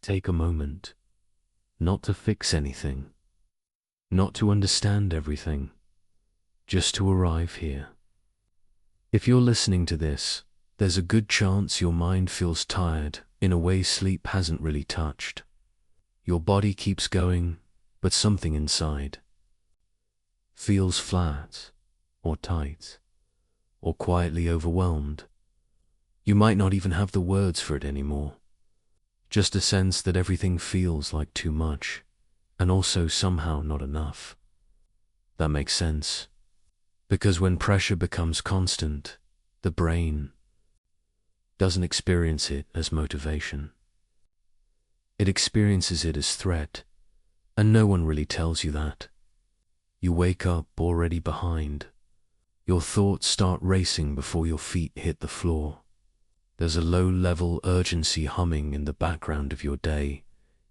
Take a moment, not to fix anything, not to understand everything, just to arrive here. If you're listening to this, there's a good chance your mind feels tired in a way sleep hasn't really touched. Your body keeps going, but something inside feels flat, or tight, or quietly overwhelmed. You might not even have the words for it anymore. Just a sense that everything feels like too much, and also somehow not enough. That makes sense. Because when pressure becomes constant, the brain doesn't experience it as motivation. It experiences it as threat, and no one really tells you that. You wake up already behind. Your thoughts start racing before your feet hit the floor. There's a low-level urgency humming in the background of your day,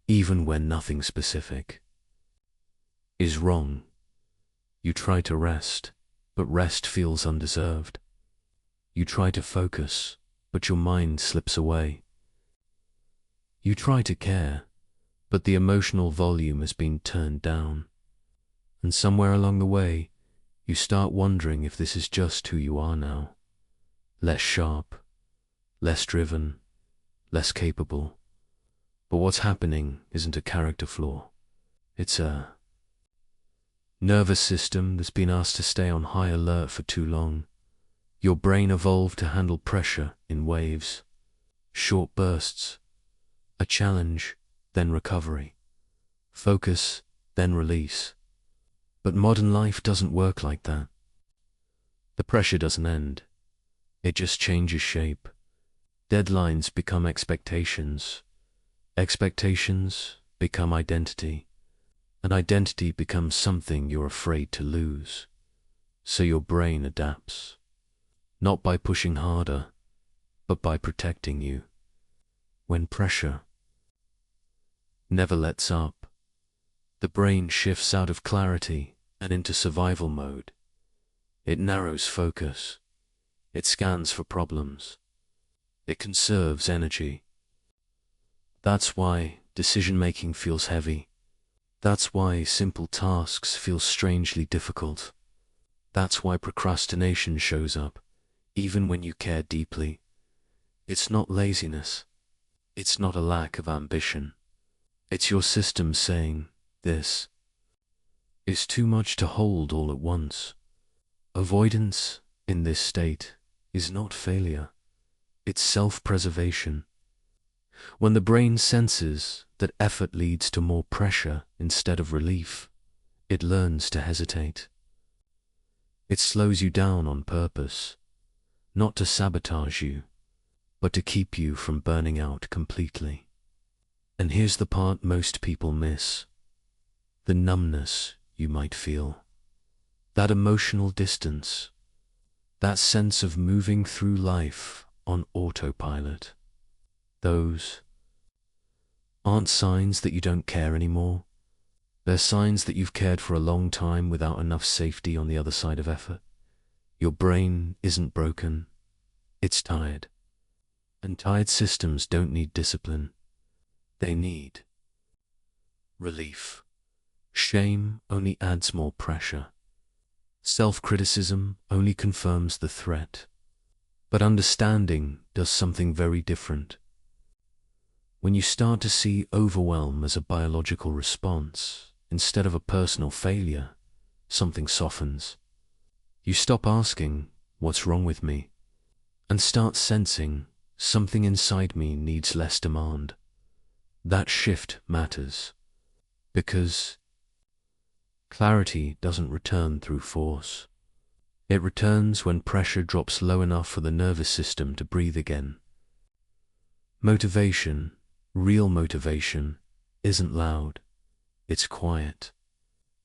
even when nothing specific is wrong. You try to rest, but rest feels undeserved. You try to focus, but your mind slips away. You try to care, but the emotional volume has been turned down. And somewhere along the way, you start wondering if this is just who you are now. Less sharp, less driven, less capable. But what's happening isn't a character flaw. It's a nervous system that's been asked to stay on high alert for too long. Your brain evolved to handle pressure in waves, short bursts, a challenge, then recovery, focus, then release. But modern life doesn't work like that. The pressure doesn't end. It just changes shape. Deadlines become expectations. Expectations become identity. And identity becomes something you're afraid to lose. So your brain adapts. Not by pushing harder, but by protecting you. When pressure never lets up, the brain shifts out of clarity and into survival mode. It narrows focus. It scans for problems. It conserves energy. That's why decision-making feels heavy. That's why simple tasks feel strangely difficult. That's why procrastination shows up, even when you care deeply. It's not laziness. It's not a lack of ambition. It's your system saying, this is too much to hold all at once. Avoidance in this state is not failure. It's self-preservation. When the brain senses that effort leads to more pressure instead of relief, it learns to hesitate. It slows you down on purpose, not to sabotage you, but to keep you from burning out completely. And here's the part most people miss. The numbness you might feel. That emotional distance. That sense of moving through life on autopilot. Those aren't signs that you don't care anymore. They're signs that you've cared for a long time without enough safety on the other side of effort. Your brain isn't broken. It's tired. And tired systems don't need discipline. They need relief. Shame only adds more pressure. Self-criticism only confirms the threat. But understanding does something very different. When you start to see overwhelm as a biological response instead of a personal failure, something softens. You stop asking, what's wrong with me? And start sensing, something inside me needs less demand. That shift matters. Because clarity doesn't return through force. It returns when pressure drops low enough for the nervous system to breathe again. Motivation, real motivation, isn't loud. It's quiet.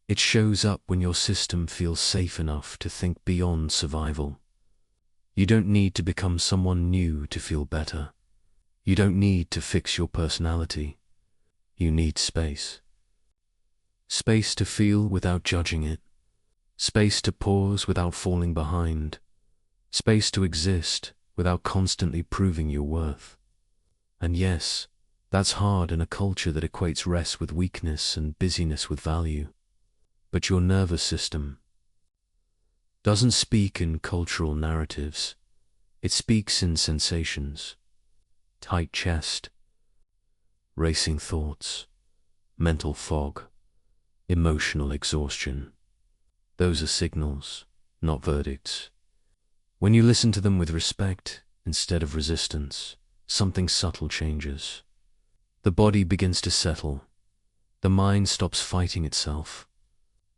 It shows up when your system feels safe enough to think beyond survival. You don't need to become someone new to feel better. You don't need to fix your personality. You need space. Space to feel without judging it. Space to pause without falling behind. Space to exist without constantly proving your worth. And yes, That's hard in a culture that equates rest with weakness and busyness with value. But your nervous system doesn't speak in cultural narratives. It speaks in sensations. Tight chest, racing thoughts, mental fog, emotional exhaustion. Those are signals, not verdicts. When you listen to them with respect instead of resistance, something subtle changes. The body begins to settle. The mind stops fighting itself.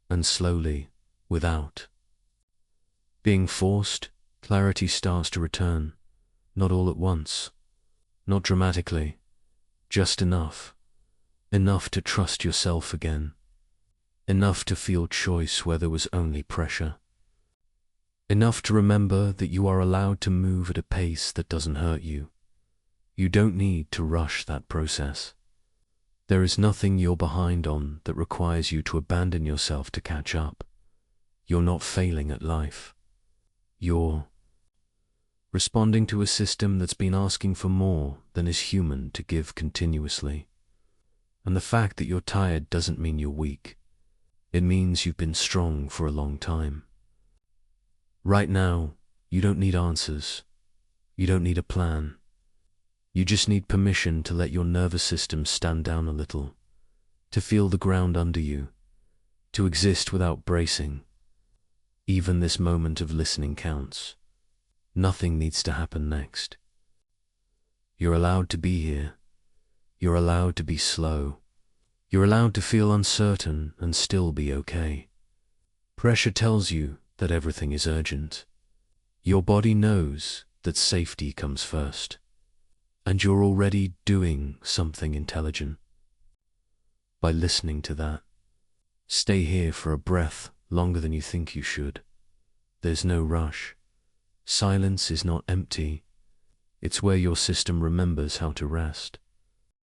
And slowly, without being forced, clarity starts to return. Not all at once, not dramatically, just enough. Enough to trust yourself again. Enough to feel choice where there was only pressure. Enough to remember that you are allowed to move at a pace that doesn't hurt you. You don't need to rush that process. There is nothing you're behind on that requires you to abandon yourself to catch up. You're not failing at life. You're responding to a system that's been asking for more than is human to give continuously. And the fact that you're tired doesn't mean you're weak. It means you've been strong for a long time. Right now, you don't need answers. You don't need a plan. You just need permission to let your nervous system stand down a little, to feel the ground under you, to exist without bracing. Even this moment of listening counts. Nothing needs to happen next. You're allowed to be here. You're allowed to be slow. You're allowed to feel uncertain and still be okay. Pressure tells you that everything is urgent. Your body knows that safety comes first. And you're already doing something intelligent. By listening to that, stay here for a breath longer than you think you should. There's no rush. Silence is not empty. It's where your system remembers how to rest.